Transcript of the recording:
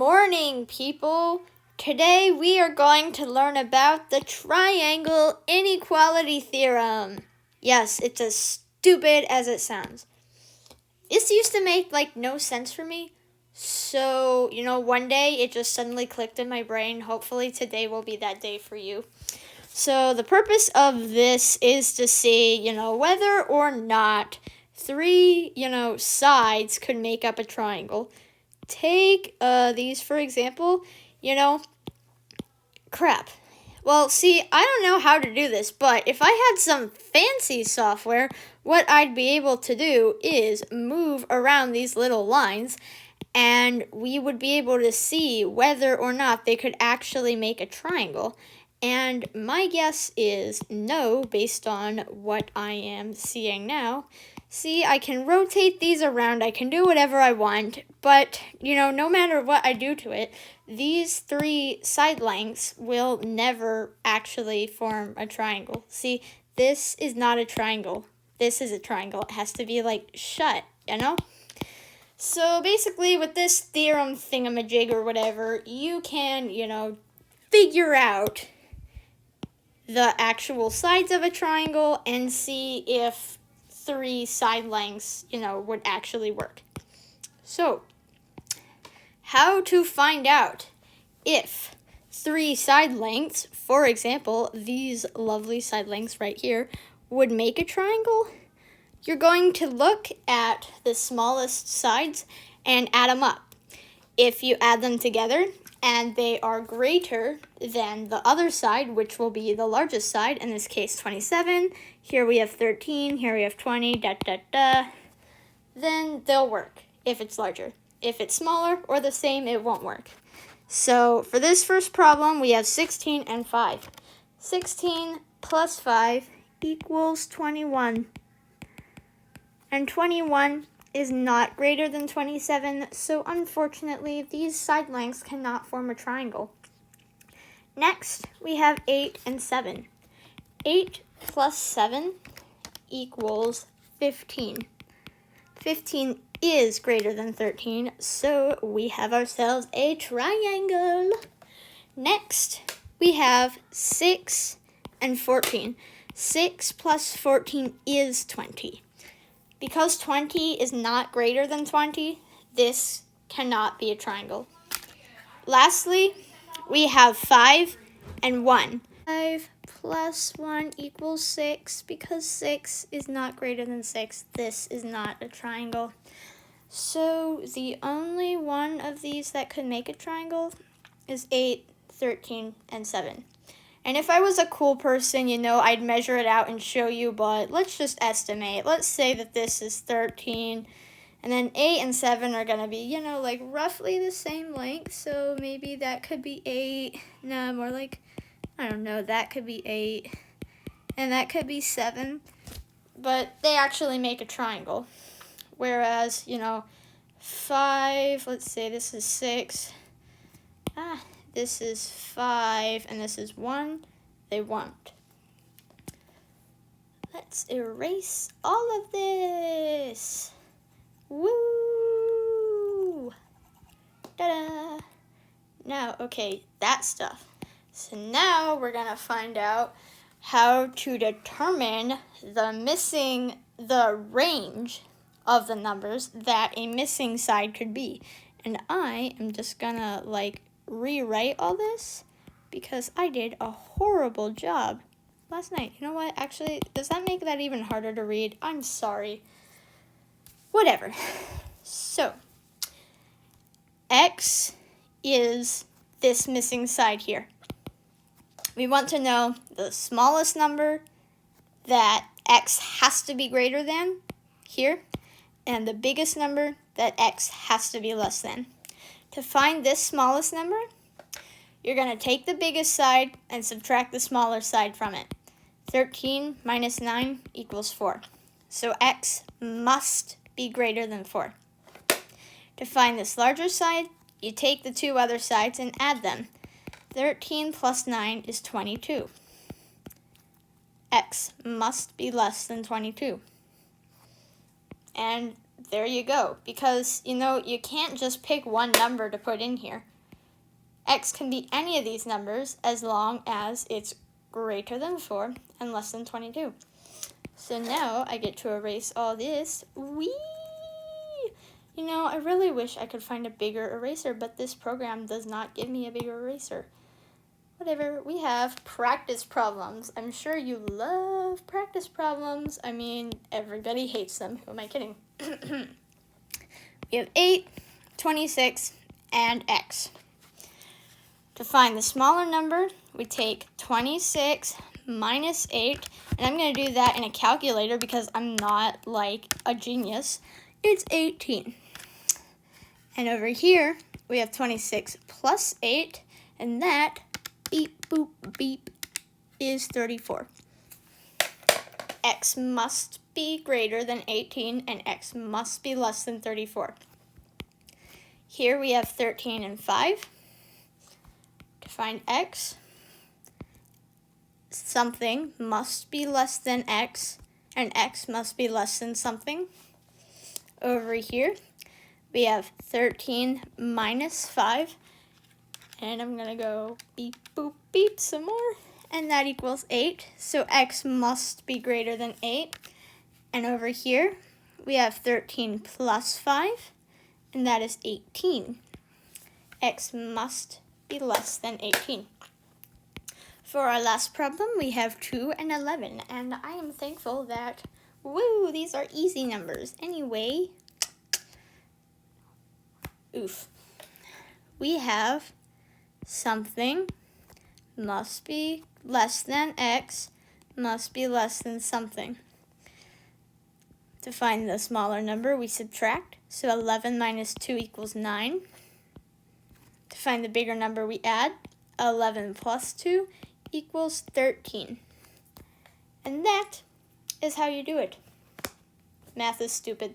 morning, people. Today we are going to learn about the Triangle Inequality Theorem. Yes, it's as stupid as it sounds. This used to make no sense for me. So, one day it just suddenly clicked in my brain. Hopefully today will be that day for you. So the purpose of this is to see, whether or not three, sides could make up a triangle. Take these for example, crap. Well, see, I don't know how to do this, but if I had some fancy software, what I'd be able to do is move around these little lines, and we would be able to see whether or not they could actually make a triangle. And my guess is no, based on what I am seeing now. See, I can rotate these around, I can do whatever I want, but, no matter what I do to it, these three side lengths will never actually form a triangle. See, this is not a triangle. This is a triangle. It has to be, shut, So, basically, with this theorem thingamajig or whatever, you can, figure out the actual sides of a triangle and see if three side lengths, would actually work. So, how to find out if three side lengths, for example, these lovely side lengths right here, would make a triangle? You're going to look at the smallest sides and add them up. If you add them together and they are greater than the other side, which will be the largest side, in this case 27, here we have 13, here we have 20, then they'll work if it's larger. If it's smaller or the same, it won't work. So for this first problem, we have 16 and 5. 16 plus 5 equals 21. And 21 is not greater than 27, so unfortunately, these side lengths cannot form a triangle. Next, we have 8 and 7. 8 plus 7 equals 15. 15 is greater than 13, so we have ourselves a triangle. Next, we have 6 and 14. 6 plus 14 is 20. Because 20 is not greater than 20, this cannot be a triangle. Lastly, we have 5 and 1. 5 plus 1 equals 6. Because 6 is not greater than 6, this is not a triangle. So the only one of these that could make a triangle is 8, 13, and 7. And if I was a cool person, I'd measure it out and show you, but let's just estimate. Let's say that this is 13, and then 8 and 7 are going to be, roughly the same length, so maybe that could be 8. No, more I don't know, that could be 8, and that could be 7, but they actually make a triangle. Whereas, 5, let's say this is 6, this is 5, and this is 1, they won't. Let's erase all of this. Woo! Ta-da! Now, okay, that stuff. So now we're going to find out how to determine the range of the numbers that a missing side could be. And I am just going to, rewrite all this because I did a horrible job last night. You know what? Actually, does that make that even harder to read? I'm sorry. Whatever. So, x is this missing side here. We want to know the smallest number that x has to be greater than here, and the biggest number that x has to be less than. To find this smallest number, you're going to take the biggest side and subtract the smaller side from it. 13 minus 9 equals 4. So x must be greater than 4. To find this larger side, you take the two other sides and add them. 13 plus 9 is 22. X must be less than 22. And there you go. Because, you know, you can't just pick one number to put in here. X can be any of these numbers as long as it's greater than 4 and less than 22. So now I get to erase all this. Whee! You know, I really wish I could find a bigger eraser, but this program does not give me a bigger eraser. Whatever, we have practice problems. I'm sure you love practice problems. I mean, everybody hates them. Who am I kidding? We have 8, 26, and X. To find the smaller number, we take 26 minus 8, and I'm going to do that in a calculator because I'm not like a genius. It's 18. And over here, we have 26 plus 8, and that, beep, boop, beep, is 34. X must be greater than 18, and X must be less than 34. Here we have 13 and 5. To find X, something must be less than X, and X must be less than something. Over here, we have 13 minus 5, and I'm going to go beep, boop, beep some more, and that equals 8. So X must be greater than 8. And over here, we have 13 plus 5, and that is 18. X must be less than 18. For our last problem, we have 2 and 11, and I am thankful that, woo, these are easy numbers. Anyway, oof. We have something must be less than X must be less than something. To find the smaller number, we subtract. So 11 minus 2 equals 9. To find the bigger number, we add. 11 plus 2 equals 13. And that is how you do it. Math is stupid.